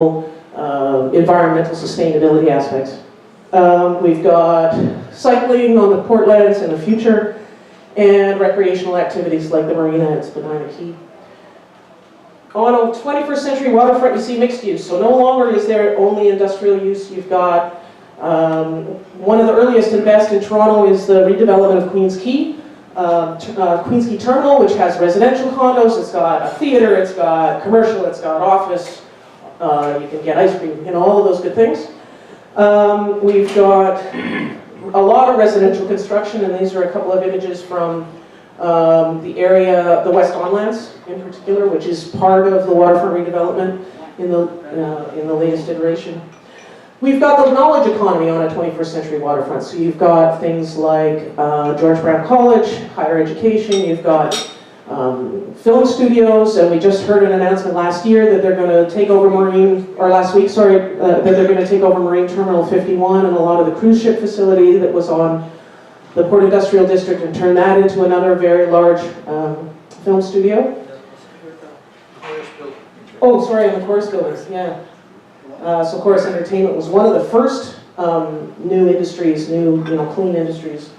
environmental sustainability aspects. We've got cycling on the portlands in the future, and recreational activities like the marina at Spadina Key. On a 21st century waterfront, you see mixed use. So no longer is there only industrial use. You've got one of the earliest and best in Toronto is the redevelopment of Queens Quay. Queens Quay Terminal, which has residential condos. It's got a theater, it's got commercial, it's got office. You can get ice cream, all of those good things. We've got a lot of residential construction, and these are a couple of images from the area, the West Onlands in particular, which is part of the waterfront redevelopment in the latest iteration. We've got the knowledge economy on a 21st century waterfront. So you've got things like George Brown College, higher education, you've got film studios, and we just heard an announcement last year that they're going to take over last week, sorry, that they're going to take over Marine Terminal 51 and a lot of the cruise ship facility that was on the Port Industrial District and turn that into another very large film studio. Oh, sorry, on the Chorus buildings, yeah. So Chorus Entertainment was one of the first new industries, clean industries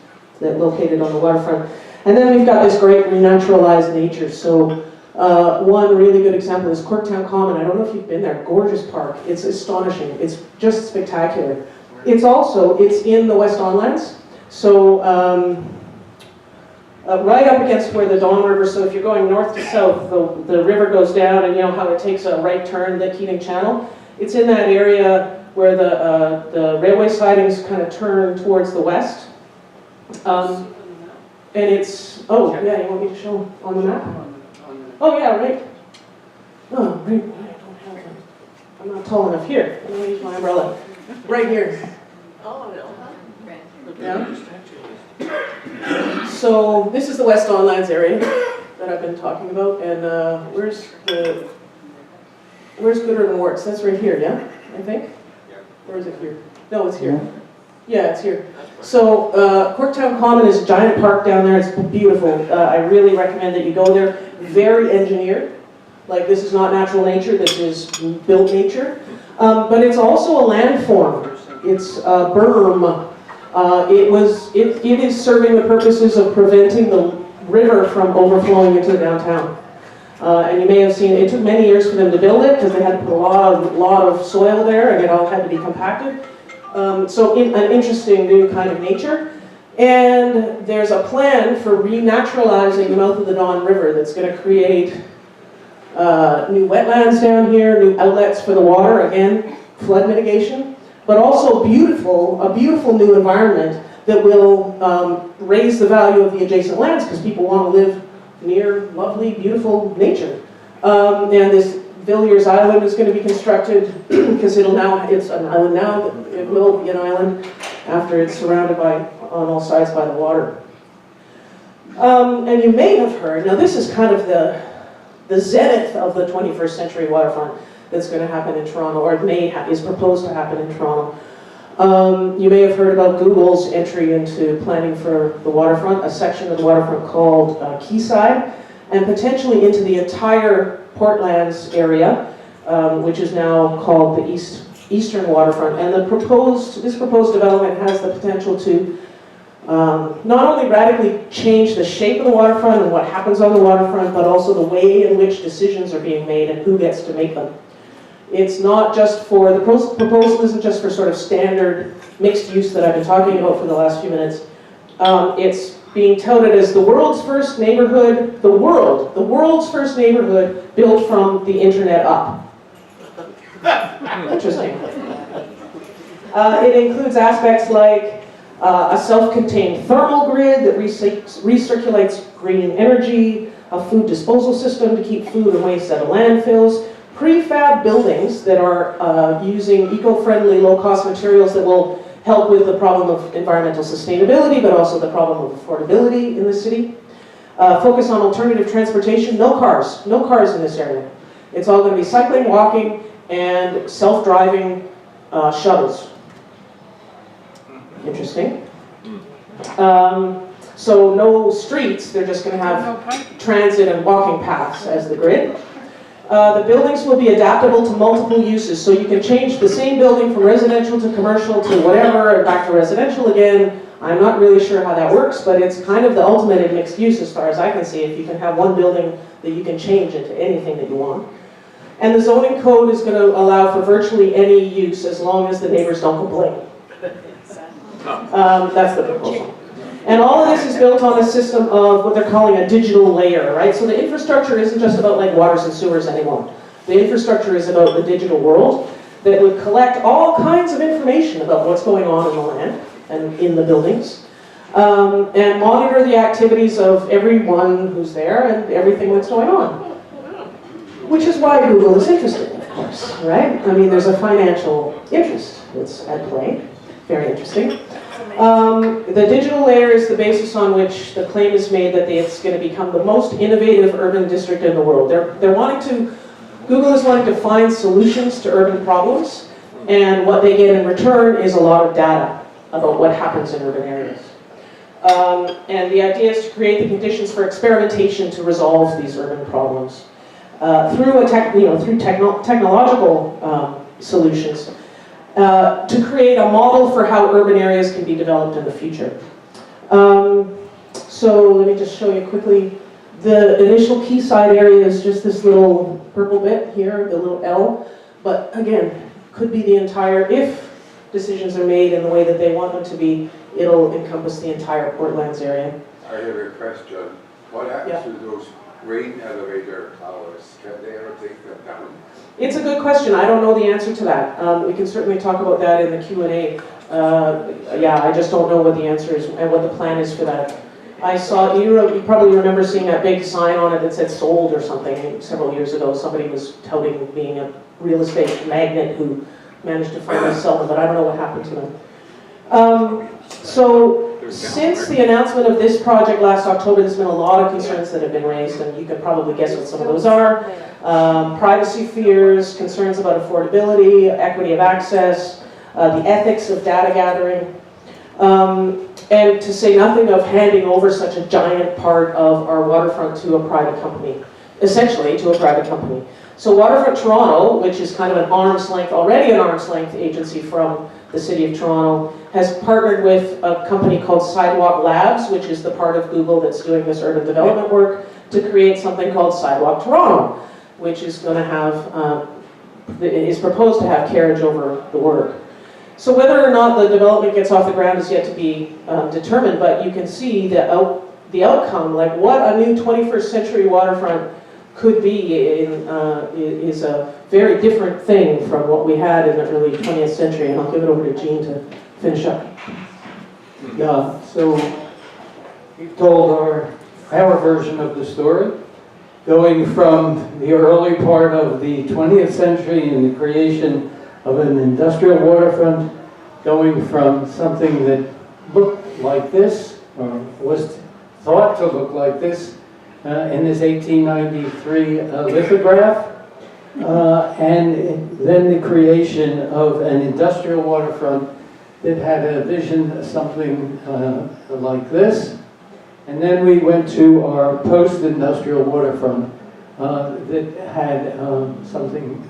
that located on the waterfront. And then we've got this great renaturalized nature. So one really good example is Corktown Common. I don't know if you've been there. Gorgeous park. It's astonishing. It's just spectacular. It's in the West Onlands. So right up against where the Don River, so if you're going north to south, the river goes down, and you know how it takes a right turn, the Keating Channel. It's in that area where the railway sidings kind of turn towards the west. And it's, oh yeah, you want me to show on the map? Oh yeah, right. Oh, right, I don't have it. I'm not tall enough here. I'm going to use my umbrella. Right here. Oh, yeah. So this is the West Onlands area that I've been talking about, and where's Goodwin Works? That's right here, yeah? I think? Or is it here? No, it's here. Yeah, it's here. So Corktown Common is a giant park down there. It's beautiful. I really recommend that you go there. Very engineered. Like, this is not natural nature. This is built nature. But it's also a landform. It's a berm. It is serving the purposes of preventing the river from overflowing into the downtown. And you may have seen, it took many years for them to build it because they had to put a lot of soil there, and it all had to be compacted. So an interesting new kind of nature. And there's a plan for renaturalizing the mouth of the Don River that's going to create new wetlands down here, new outlets for the water, again, flood mitigation, but also a beautiful new environment that will raise the value of the adjacent lands because people want to live near lovely, beautiful nature. And this Villiers Island is going to be constructed because it's an island now. It will be an island after it's surrounded on all sides by the water. And you may have heard, now this is kind of the zenith of the 21st century waterfront that's going to happen in Toronto, or is proposed to happen in Toronto. You may have heard about Google's entry into planning for the waterfront, a section of the waterfront called Quayside, and potentially into the entire Portlands area, which is now called the Eastern Waterfront. And this proposed development has the potential to not only radically change the shape of the waterfront and what happens on the waterfront, but also the way in which decisions are being made and who gets to make them. It's not just for, the proposal isn't just for sort of standard mixed use that I've been talking about for the last few minutes. It's being touted as the world's first neighborhood, the world's first neighborhood built from the internet up. Interesting. It includes aspects like a self-contained thermal grid that recirculates green energy, a food disposal system to keep food and waste out of landfills, prefab buildings that are using eco-friendly, low-cost materials that will help with the problem of environmental sustainability, but also the problem of affordability in the city. Focus on alternative transportation, no cars in this area. It's all going to be cycling, walking, and self-driving shuttles. Interesting. So no streets, they're just going to have transit and walking paths as the grid. The buildings will be adaptable to multiple uses, so you can change the same building from residential to commercial to whatever, and back to residential again. I'm not really sure how that works, but it's kind of the ultimate in mixed use as far as I can see, if you can have one building that you can change into anything that you want. And the zoning code is going to allow for virtually any use as long as the neighbors don't complain. That's the proposal. And all of this is built on a system of what they're calling a digital layer, right? So the infrastructure isn't just about like waters and sewers anymore. The infrastructure is about the digital world that would collect all kinds of information about what's going on in the land and in the buildings, and monitor the activities of everyone who's there and everything that's going on. Which is why Google is interested, of course, right? I mean, there's a financial interest that's at play. Very interesting. The digital layer is the basis on which the claim is made that it's going to become the most innovative urban district in the world. Google is wanting to find solutions to urban problems, and what they get in return is a lot of data about what happens in urban areas. And the idea is to create the conditions for experimentation to resolve these urban problems through technological solutions. To create a model for how urban areas can be developed in the future. So let me just show you quickly. The initial quayside area is just this little purple bit here, the little L. But again, could be the entire, if decisions are made in the way that they want them to be, it'll encompass the entire Portlands area. I have a question. What happens to those grain elevator towers? Can they ever take them down? It's a good question. I don't know the answer to that. We can certainly talk about that in the Q&A. Yeah, I just don't know what the answer is and what the plan is for that. I saw, you probably remember seeing that big sign on it that said sold or something several years ago. Somebody was touting being a real estate magnate who managed to finally sell them, but I don't know what happened to them. So since the announcement of this project last October, there's been a lot of concerns that have been raised, and you can probably guess what some of those are. Privacy fears, concerns about affordability, equity of access, the ethics of data gathering, and to say nothing of handing over such a giant part of our waterfront to a private company, essentially to a private company. So Waterfront Toronto, which is kind of an arm's length, already an arm's length agency from the City of Toronto, has partnered with a company called Sidewalk Labs, which is the part of Google that's doing this urban development work, to create something called Sidewalk Toronto, which is going to have, is proposed to have carriage over the work. So whether or not the development gets off the ground is yet to be determined, but you can see the outcome, like what a new 21st century waterfront could be is a very different thing from what we had in the early 20th century, and I'll give it over to Gene to finish up. Yeah, so you told our version of the story, going from the early part of the 20th century and the creation of an industrial waterfront, going from something that looked like this, or was thought to look like this, in this 1893 lithograph, and then the creation of an industrial waterfront that had a vision something like this. And then we went to our post-industrial waterfront that had something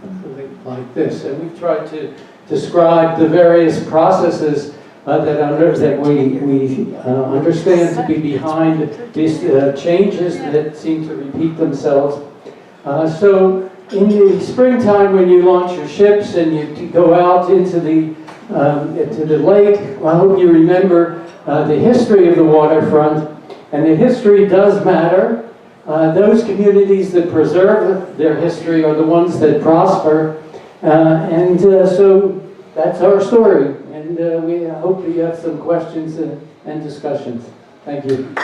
like this. And we've tried to describe the various processes that we understand to be behind these changes that seem to repeat themselves. So in the springtime, when you launch your ships and you go out into the lake, I hope you remember the history of the waterfront, and the history does matter. Those communities that preserve their history are the ones that prosper, and so that's our story. And we hope that you have some questions and discussions. Thank you.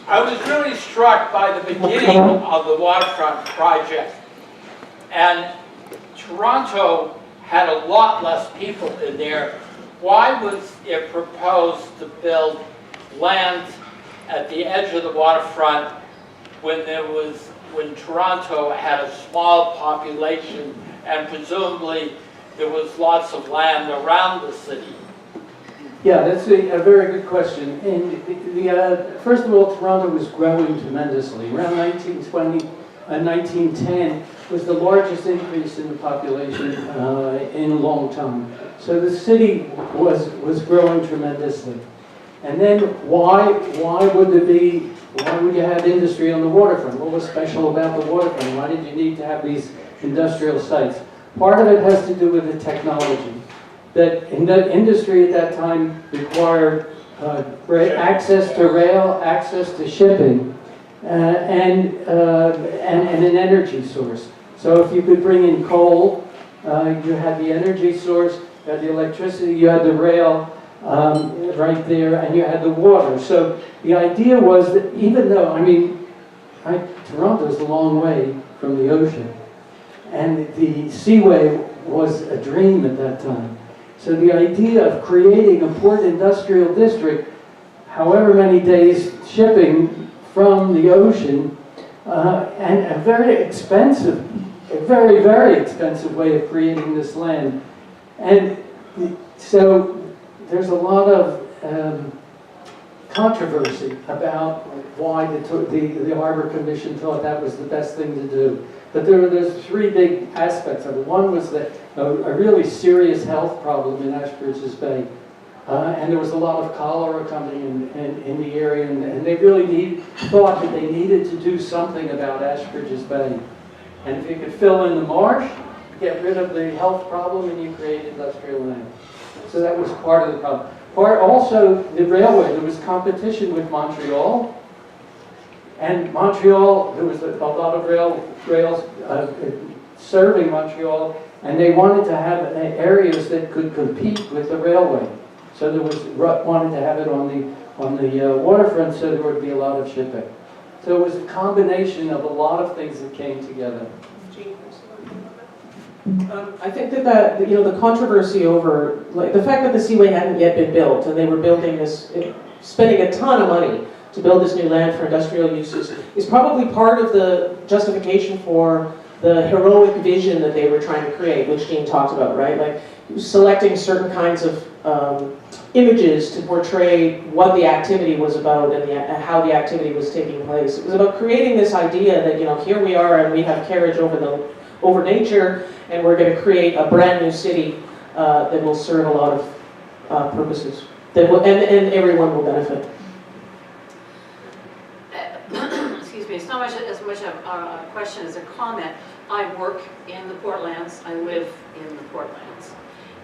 I was really struck by the beginning of the waterfront project. And Toronto had a lot less people in there. Why was it proposed to build land at the edge of the waterfront when Toronto had a small population and presumably there was lots of land around the city? Yeah, that's a very good question. And first of all, Toronto was growing tremendously. Around 1920 and 1910 was the largest increase in the population in a long time. So the city was growing tremendously. And then why would you have industry on the waterfront? What was special about the waterfront? Why did you need to have these industrial sites? Part of it has to do with the technology. That in the industry at that time required access to rail, access to shipping, and an energy source. So if you could bring in coal, you had the energy source, you had the electricity, you had the rail right there, and you had the water. So the idea was that even though, Toronto's a long way from the ocean, and the seaway was a dream at that time. So the idea of creating a port industrial district, however many days shipping from the ocean, and a very, very expensive way of creating this land. And so there's a lot of controversy about why the Harbor Commission thought that was the best thing to do. But there's three big aspects of it. One was that a really serious health problem in Ashbridges Bay. And there was a lot of cholera coming in the area, and they really thought that they needed to do something about Ashbridges Bay. And if you could fill in the marsh, get rid of the health problem, and you create industrial land. So that was part of the problem. Also, the railway, there was competition with Montreal. And Montreal, there was a lot of rails serving Montreal, and they wanted to have areas that could compete with the railway. So there wanted to have it on the waterfront, so there would be a lot of shipping. So it was a combination of a lot of things that came together. I think that the controversy over the fact that the seaway hadn't yet been built, and they were building this, spending a ton of money to build this new land for industrial uses, is probably part of the justification for the heroic vision that they were trying to create, which Gene talked about, right? Like selecting certain kinds of images to portray what the activity was about and how the activity was taking place. It was about creating this idea that here we are and we have carriage over nature, and we're going to create a brand new city that will serve a lot of purposes and everyone will benefit. Excuse me, it's not as much of a question as a comment. I work in the Portlands, I live in the Portlands.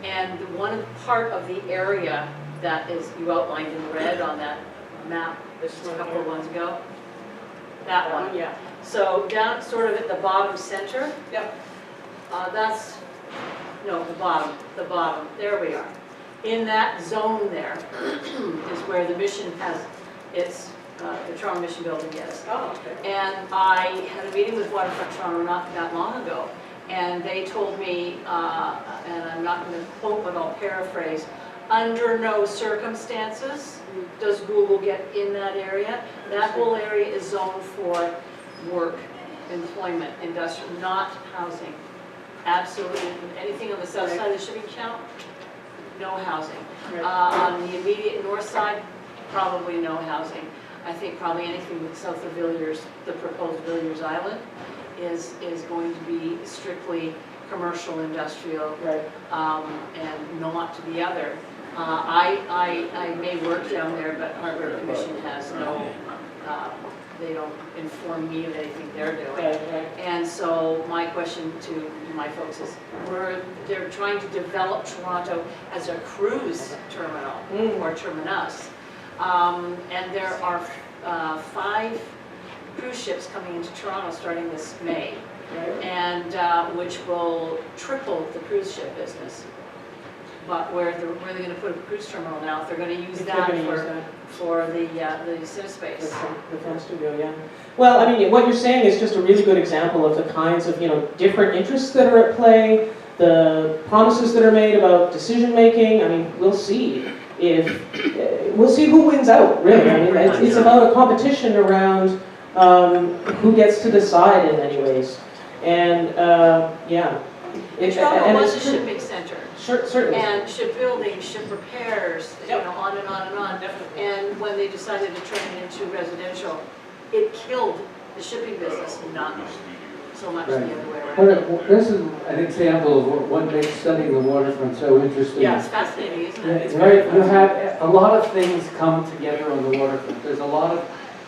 And one part of the area that is, you outlined in red on that map just a couple of ones ago, that one. Yeah. So down sort of at the bottom center, Yep. the bottom, there we are. In that zone there is where the mission has its the Toronto Mission Building is. Oh, okay. And I had a meeting with Waterfront Toronto not that long ago, and they told me, and I'm not going to quote but I'll paraphrase, under no circumstances does Google get in that area. That whole area is zoned for work, employment, industrial, not housing. Absolutely. Anything on the south side of the shipping channel, no housing. Right. On the immediate north side, probably no housing. I think probably anything south of Villiers, the proposed Villiers Island, is going to be strictly commercial, industrial, Right. And not the other. I may work down there, but Harbor Commission has no, they don't inform me of anything they're doing. Right. And so my question to my folks is, they're trying to develop Toronto as a cruise terminal or terminus. And there are 5 cruise ships coming into Toronto starting this May, Right. and which will triple the cruise ship business. But where they're really going to put a cruise terminal now, if they're going to use that for the city space. The film studio, yeah. Well, I mean, what you're saying is just a really good example of the kinds of different interests that are at play, the promises that are made about decision making. I mean, we'll see who wins out, really. I mean, it's about a competition around who gets to decide in many ways. And yeah. Toronto was a shipping center. Certainly. And shipbuilding, ship repairs, you know, on and on and on. Definitely. And when they decided to turn it into residential, it killed the shipping business, not so much the Right. other way around. Well, this is an example of what makes studying the waterfront so interesting. Yeah. It's fascinating, isn't Yeah, it? right, you have, a lot of things come together on the waterfront. There's a lot of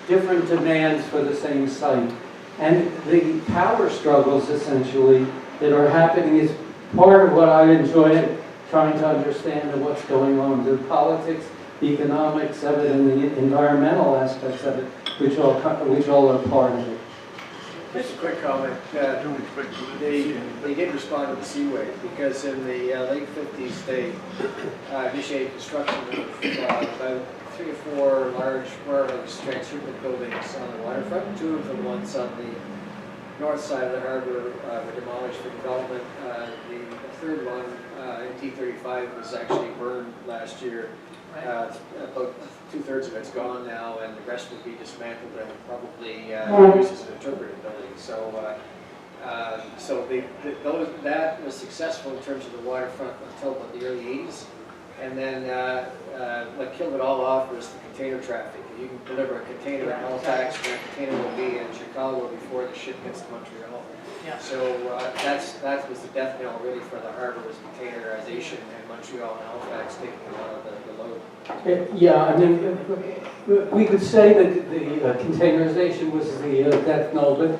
different demands for the same site. And the power struggles, essentially, that are happening is part of what I enjoy trying to understand of what's going on. The politics, the economics of it, and the environmental aspects of it, which all are part of it. Just a quick comment. They did respond to the Seaway because in the late 50s they initiated construction of about 3 or 4 large warehouse transshipment buildings on the waterfront. 2 of them once on the north side of the harbor were demolished for development. The third one, in T35, was actually burned last year. About 2/3 of it's gone now, and the rest will be dismantled and probably used as an interpretive building. That was successful in terms of the waterfront until about the early 80s. And then what killed it all off was the container traffic. You can deliver a container in Halifax, and that container will be in Chicago before the ship gets to Montreal. Yeah. So that was the death knell really for the harbor, was containerization, and Montreal and Halifax taking a lot of the load. Yeah, I mean, we could say that the containerization was the death knell, but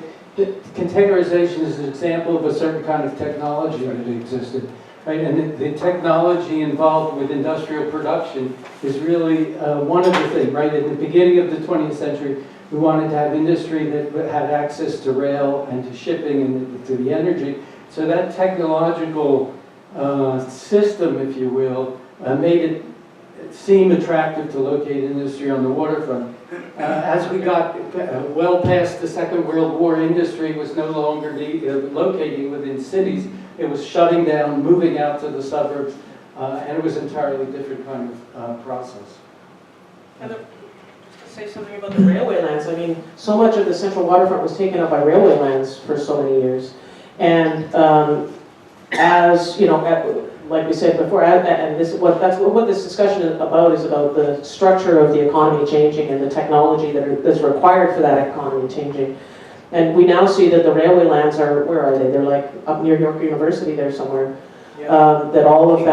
containerization is an example of a certain kind of technology that existed, right? And the technology involved with industrial production is really one of the things, right? In the beginning of the 20th century, we wanted to have industry that had access to rail and to shipping and to the energy. So that technological system, if you will, made it seem attractive to locate industry on the waterfront. As we got well past the Second World War, industry was no longer locating within cities. It was shutting down, moving out to the suburbs, and it was an entirely different kind of process. Heather, just to say something about the railway lands. I mean, so much of the central waterfront was taken up by railway lands for so many years. And as, you know, like we said before, and that's what this discussion is about the structure of the economy changing and the technology that's required for that economy changing. And we now see that the railway lands are, where are they? They're like up near York University there somewhere. That all of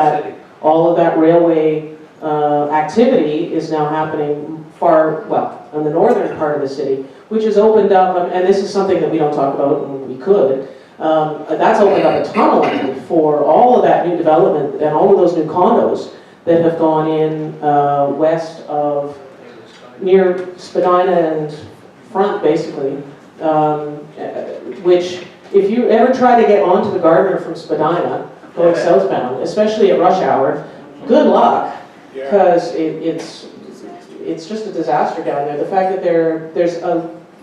that railway activity is now happening in the northern part of the city, which has opened up, and this is something that we don't talk about, and we could, that's opened up a ton of land for all of that new development and all of those new condos that have gone in west of, near Spadina and Front, basically, which, if you ever try to get onto the Gardiner from Spadina, going southbound, especially at rush hour, good luck, because it's just a disaster down there. The fact that there's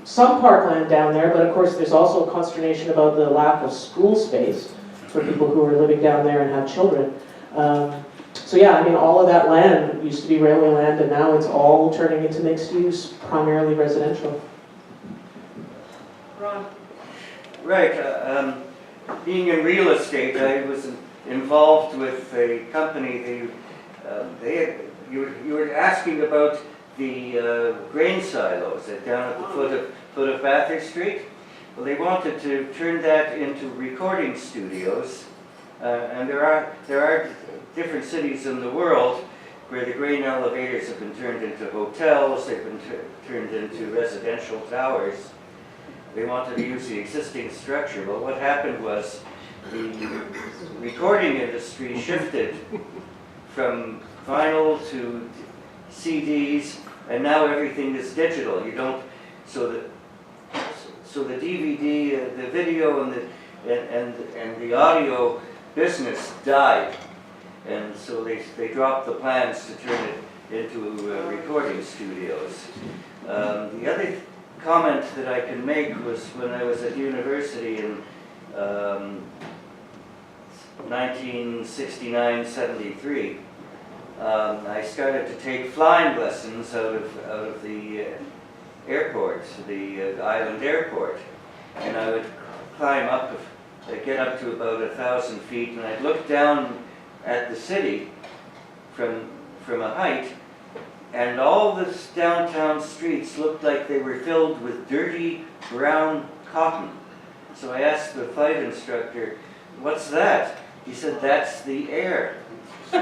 some parkland down there, but of course there's also consternation about the lack of school space for people who are living down there and have children. So yeah, I mean, all of that land used to be railway land, and now it's all turning into mixed use, primarily residential. Ron? Right. Being in real estate, I was involved with a company. You were asking about the grain silos down at the foot of Bathurst Street. Well, they wanted to turn that into recording studios, and there are different cities in the world where the grain elevators have been turned into hotels. They've been turned into residential towers. They wanted to use the existing structure, but what happened was the recording industry shifted from vinyl to CDs, and now everything is digital. You don't, so the DVD, the video, and the audio business died, and so they dropped the plans to turn it into recording studios. The other comment that I can make was when I was at university in 1969-73. I started to take flying lessons out of the airport, the island airport, and I would climb up, get up to about 1,000 feet, and I'd look down at the city from a height, and all the downtown streets looked like they were filled with dirty brown cotton. So I asked the flight instructor, "What's that?" He said, "That's the air." I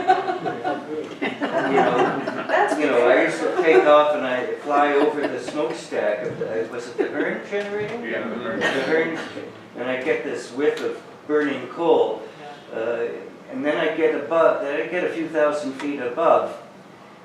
used to take off and I fly over the smokestack of was it the Hearn generator? Yeah, the Hearn. The Hearn, and I get this whiff of burning coal, and then I get a few thousand feet above,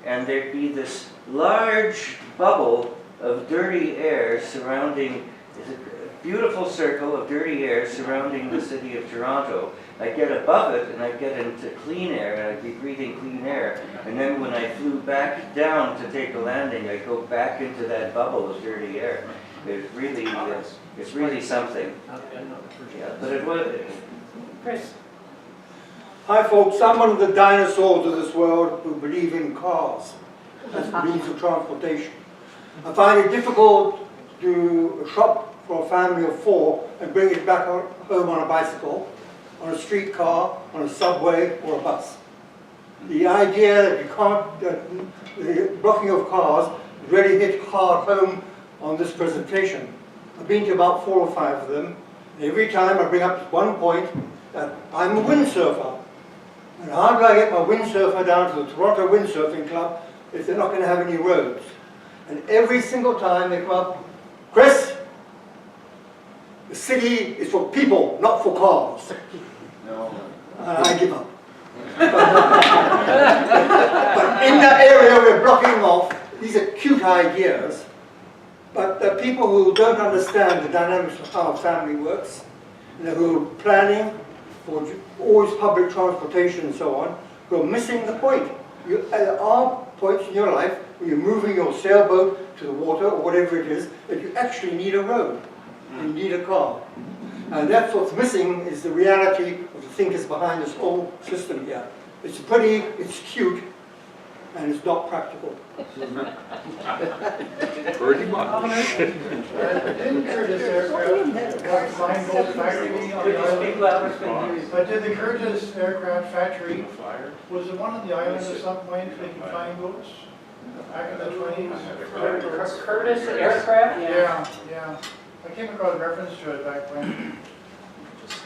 and there'd be this large bubble of dirty air surrounding, it's a beautiful circle of dirty air surrounding the city of Toronto. I get above it and I get into clean air, and I'd be breathing clean air. And then when I flew back down to take a landing, I go back into that bubble of dirty air. It's really something. Yeah, but it was. Chris? Hi folks, I'm one of the dinosaurs of this world who believe in cars as means of transportation. I find it difficult to shop for a family of 4 and bring it back home on a bicycle, on a streetcar, on a subway or a bus. The idea that you can't, the blocking of cars really hit hard home on this presentation. I've been to about 4 or 5 of them, and every time I bring up one point that I'm a windsurfer. And how do I get my windsurfer down to the Toronto Windsurfing Club if they're not going to have any roads? And every single time they come up, "Chris, the city is for people, not for cars." No. And I give up. But in that area we're blocking off, these are cute ideas, but the people who don't understand the dynamics of how a family works, who are planning for always public transportation and so on, who are missing the point. There are points in your life where you're moving your sailboat to the water or whatever it is, that you actually need a road, you need a car. And that's what's missing, is the reality of the thinkers behind this whole system here. It's pretty, it's cute, and it's not practical. Pretty much. Didn't Curtis Aircraft flying boat factory on the island? But did the Curtis Aircraft Factory, was it one on the island at some point making flying boats? Back in the 20s? Curtis Aircraft? Yeah. I came across a reference to it back when.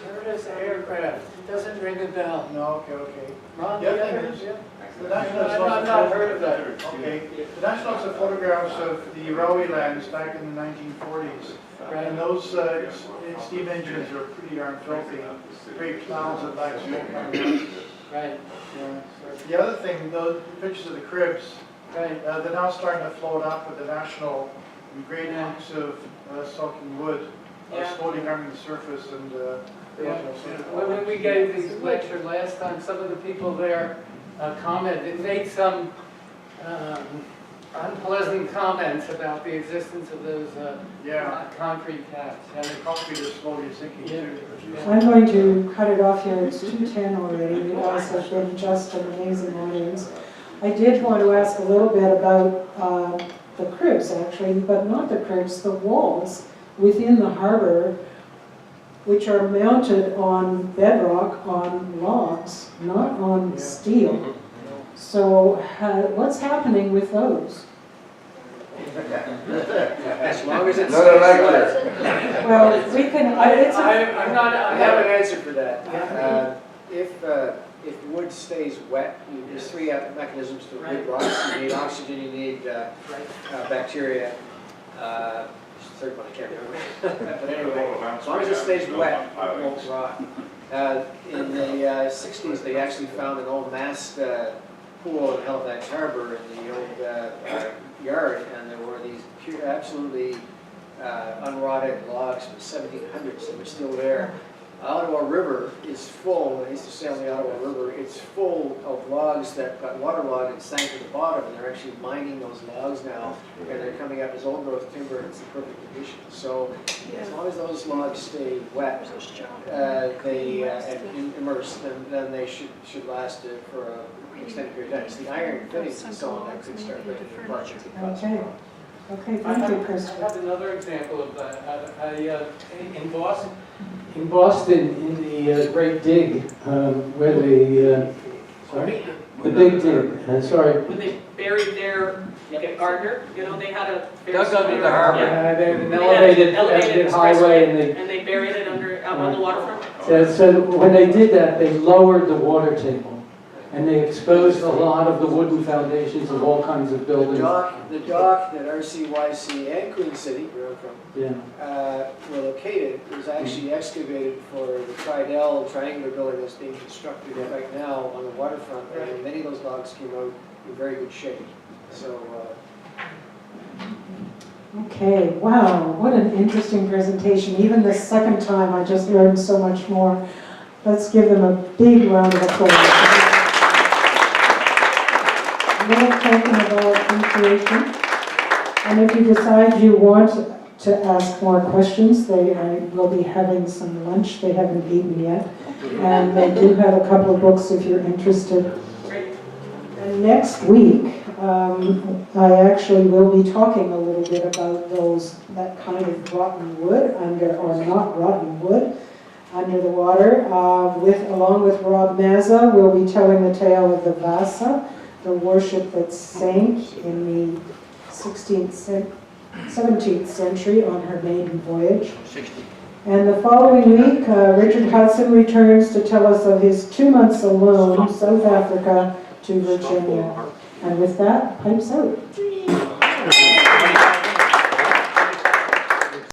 Curtis Aircraft, it doesn't ring a bell. No, okay. Ron, The other thing is, the National I've not heard of that. Okay, the National has photographs of the railway lines back in the 1940s. And those steam engines are pretty darn filthy. Great clouds of black smoke coming out. Right. Yeah. The other thing, those pictures of the cribs, Right. they're now starting to float up with the National in great hunks of soaking wood, slowly coming to the surface and. When we gave this lecture last time, some of the people there commented, made some unpleasant comments about the existence of those concrete caps. And the concrete is slowly sinking too. I'm going to cut it off here. It's 2:10 already. You guys have been just an amazing audience. I did want to ask a little bit about the cribs, actually, but not the cribs, the walls within the harbor, which are mounted on bedrock, on logs, not on steel. So what's happening with those? As long as it's. Well, we can, I have an answer for that. If wood stays wet, there's 3 mechanisms to wood rots. You need oxygen, you need bacteria. Third one I can't remember. But anyway, as long as it stays wet, it won't rot. In the 60s, they actually found an old mast pool in Halifax Harbor in the old yard, and there were these absolutely unrotted logs from the 1700s that were still there. Ottawa River is full. I used to sail the Ottawa River. It's full of logs that got waterlogged and sank to the bottom, and they're actually mining those logs now, and they're coming up as old growth timber, and it's in perfect condition. So as long as those logs stay wet, and immersed, then they should last for an extended period of time. It's the iron fittings and so on that could start breaking apart. okay. Okay, thank you, Chris. I have another example of that. In Boston, in the Great Dig, where they Sorry? The big dig, sorry. When they buried their Gardner, you know, they had a. Dug under the harbor. Yeah. They had an They had an elevated highway and they, And they buried it under, on the waterfront. so when they did that, they lowered the water table. And they exposed a lot of the wooden foundations of all kinds of The buildings. dock that RCYC and Queen City, where I'm from, Yeah. were located, was actually excavated for the Tridel triangular building that's being constructed right now on the waterfront. And many of those docks came out in very good shape. So, Okay, wow, what an interesting presentation. Even the second time, I just learned so much more. Let's give them a big round of applause. We're talking about information, and if you decide you want to ask more questions, they will be having some lunch. They haven't eaten yet, and they do have a couple of books if you're interested. And next week, I actually will be talking a little bit about that kind of rotten wood or not rotten wood under the water. Along with Rob Mazza, we'll be telling the tale of the Vasa, the warship that sank in the 17th century on her maiden voyage. And the following week, Richard Hudson returns to tell us of his 2 months alone, South Africa to Virginia. And with that, pipes out.